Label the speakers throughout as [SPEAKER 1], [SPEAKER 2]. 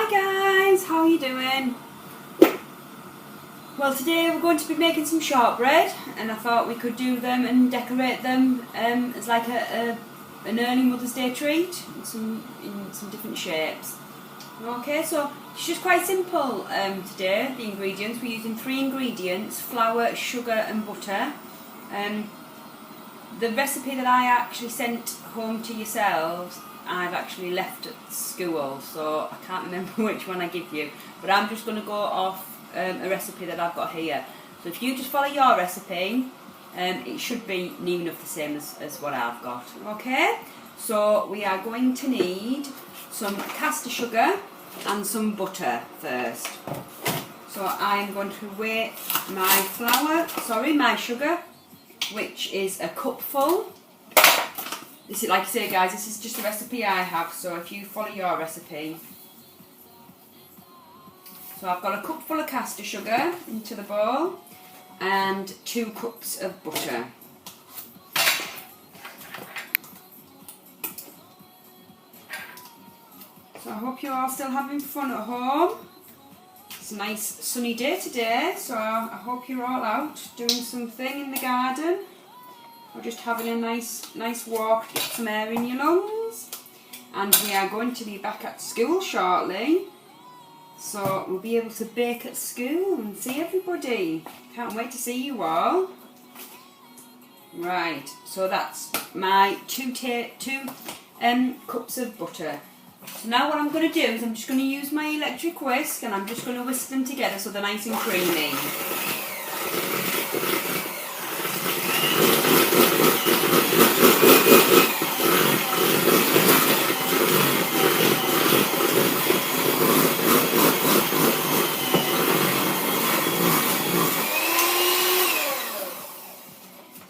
[SPEAKER 1] Hi guys, how are you doing? Well, today we're going to be making some shortbread, and I thought we could do them and decorate them as like an early Mother's Day treat in some different shapes. Okay, so it's just quite simple today, the ingredients. We're using 3 ingredients: flour, sugar and butter. The recipe that I actually sent home to yourselves, I've actually left at school, so I can't remember which one I give you, but I'm just going to go off a recipe that I've got here. So if you just follow your recipe, it should be near enough the same as what I've got. Okay, so we are going to need some caster sugar and some butter first. So I'm going to weigh my sugar, which is a cupful. This is, like I say guys, this is just a recipe I have, so if you follow your recipe. So I've got a cupful of caster sugar into the bowl and 2 cups of butter. So I hope you're all still having fun at home. It's a nice sunny day today, so I hope you're all out doing something in the garden, or just having a nice walk to get some air in your lungs. And we are going to be back at school shortly, so we'll be able to bake at school and see everybody. Can't wait to see you all. Right, so that's my 2 cups of butter. So now what I'm going to do is I'm just going to use my electric whisk, and I'm just going to whisk them together so they're nice and creamy.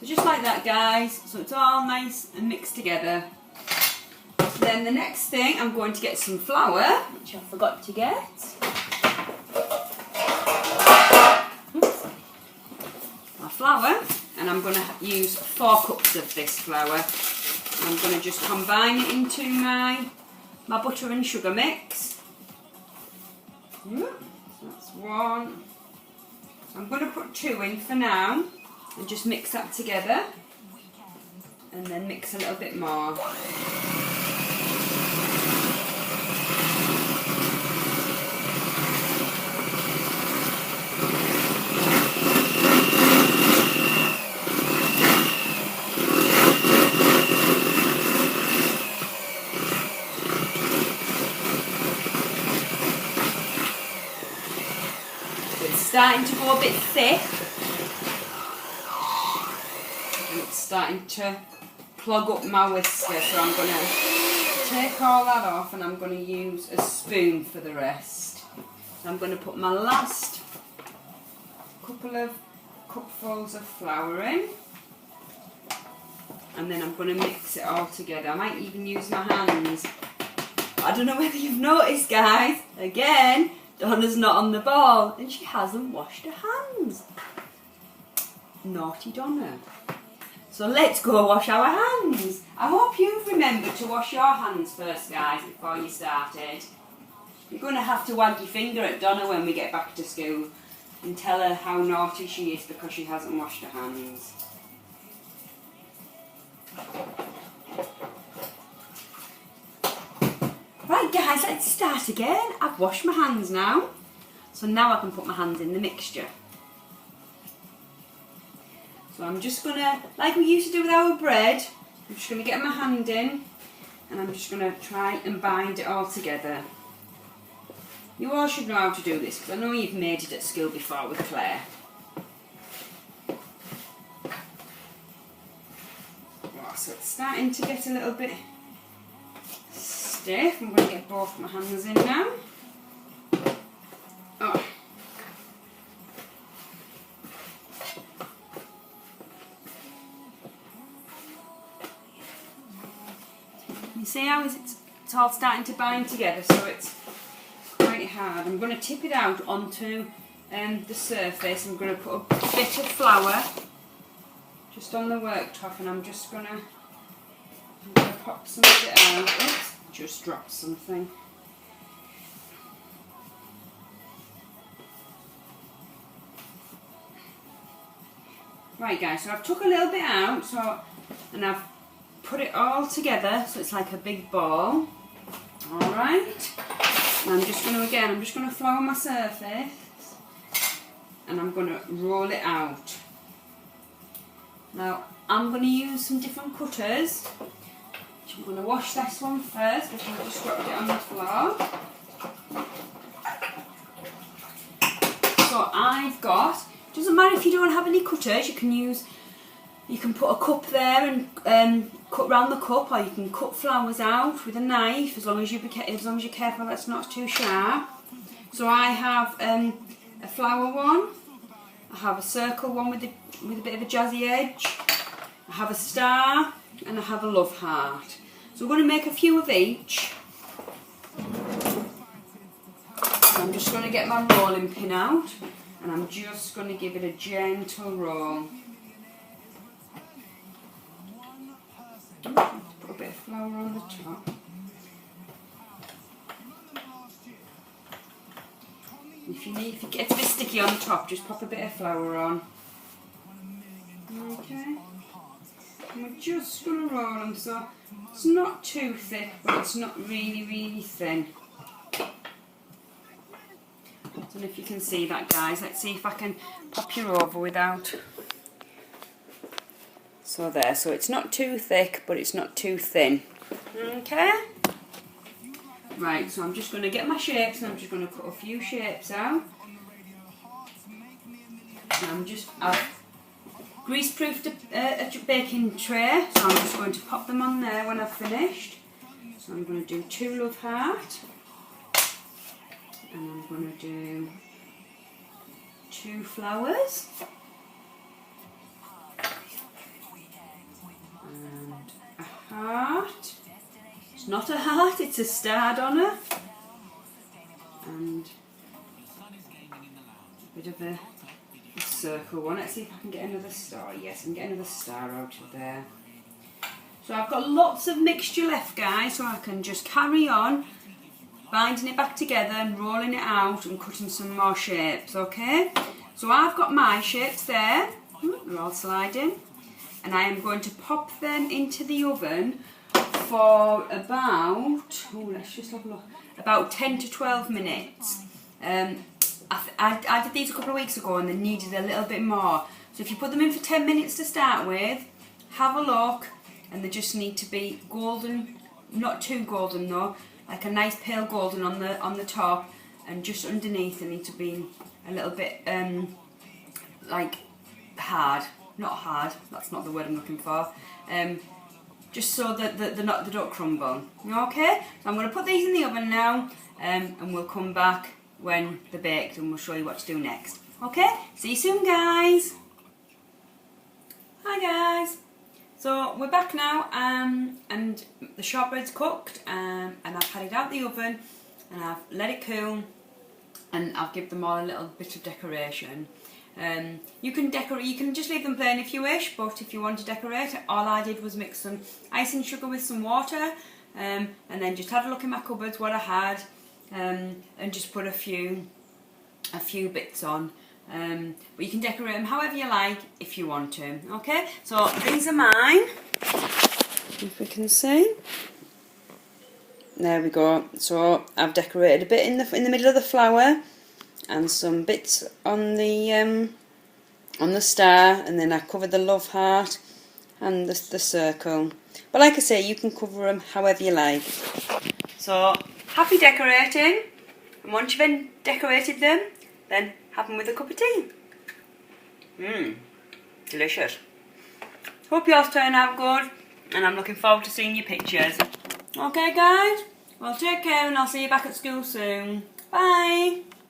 [SPEAKER 1] So just like that guys, so it's all nice and mixed together. Then the next thing, I'm going to get some flour, which I forgot to get. My flour, and I'm going to use 4 cups of this flour. I'm going to just combine it into my butter and sugar mix. So that's 1. So I'm going to put 2 in for now, and just mix that together, and then mix a little bit more. Starting to go a bit thick, and it's starting to clog up my whisker, so I'm going to take all that off, and I'm going to use a spoon for the rest. So I'm going to put my last couple of cupfuls of flour in, and then I'm going to mix it all together. I might even use my hands. I don't know whether you've noticed guys, again Donna's not on the ball and she hasn't washed her hands. Naughty Donna. So let's go wash our hands. I hope you've remembered to wash your hands first guys before you started. You're going to have to wag your finger at Donna when we get back to school and tell her how naughty she is because she hasn't washed her hands. Right guys, let's start again. I've washed my hands now, so now I can put my hands in the mixture. So I'm just going to, like we used to do with our bread, I'm just going to get my hand in, and I'm just going to try and bind it all together. You all should know how to do this, because I know you've made it at school before with Claire. Oh, so it's starting to get a little bit stiff. I'm going to get both my hands in now. Oh. You see how it's all starting to bind together, so it's quite hard. I'm going to tip it out onto the surface. I'm going to put a bit of flour just on the worktop, and I'm just going to pop some of it out. Oops, just dropped something. Right guys, so I've took a little bit out, and I've put it all together so it's like a big ball. Alright. And I'm just going to flour my surface and I'm going to roll it out. Now I'm going to use some different cutters. I'm going to wash this one first before I just drop it on the floor. So I've got, doesn't matter if you don't have any cutters, you can put a cup there and cut round the cup, or you can cut flowers out with a knife as long as you're careful that's not too sharp. So I have a flower one, I have a circle one with a bit of a jazzy edge, I have a star, and I have a love heart. So we're going to make a few of each. So I'm just going to get my rolling pin out and I'm just going to give it a gentle roll. Put a bit of flour on the top. If it gets a bit sticky on the top, just pop a bit of flour on. Okay. And we're just going to roll them so it's not too thick, but it's not really thin. I don't know if you can see that, guys. Let's see if I can pop you over without. So there, so it's not too thick, but it's not too thin. Okay? Right, so I'm just going to get my shapes and I'm just going to cut a few shapes out. And I've grease-proofed a baking tray, so I'm just going to pop them on there when I've finished. So I'm going to do 2 love heart. And I'm going to do 2 flowers. And a heart. It's not a heart, it's a star, Donna. And a bit of a circle one. Let's see if I can get another star. Yes, I can get another star out of there. So I've got lots of mixture left, guys, so I can just carry on binding it back together and rolling it out and cutting some more shapes, okay? So I've got my shapes there. They're all sliding. And I am going to pop them into the oven for about, let's just have a look, about 10 to 12 minutes. I did these a couple of weeks ago and they needed a little bit more. So if you put them in for 10 minutes to start with, have a look, and they just need to be golden, not too golden though, like a nice pale golden on the top, and just underneath they need to be a little bit like hard. Not hard, that's not the word I'm looking for. Just so that they don't crumble. Okay? So I'm going to put these in the oven now, and we'll come back when they're baked and we'll show you what to do next. Okay? See you soon, guys. Hi guys. So we're back now, and the shortbread's cooked, and I've had it out the oven and I've let it cool, and I've given them all a little bit of decoration. You can just leave them plain if you wish, but if you want to decorate, all I did was mix some icing sugar with some water, and then just had a look in my cupboards what I had, and just put a few bits on. But you can decorate them however you like if you want to. Okay, so these are mine. If we can see, there we go. So I've decorated a bit in the middle of the flower, and some bits on the star, and then I covered the love heart and the circle. But like I say, you can cover them however you like. So happy decorating, and once you've decorated them, then have them with a cup of tea. Delicious. Hope yours turn out good, and I'm looking forward to seeing your pictures. Okay guys, well take care and I'll see you back at school soon. Bye.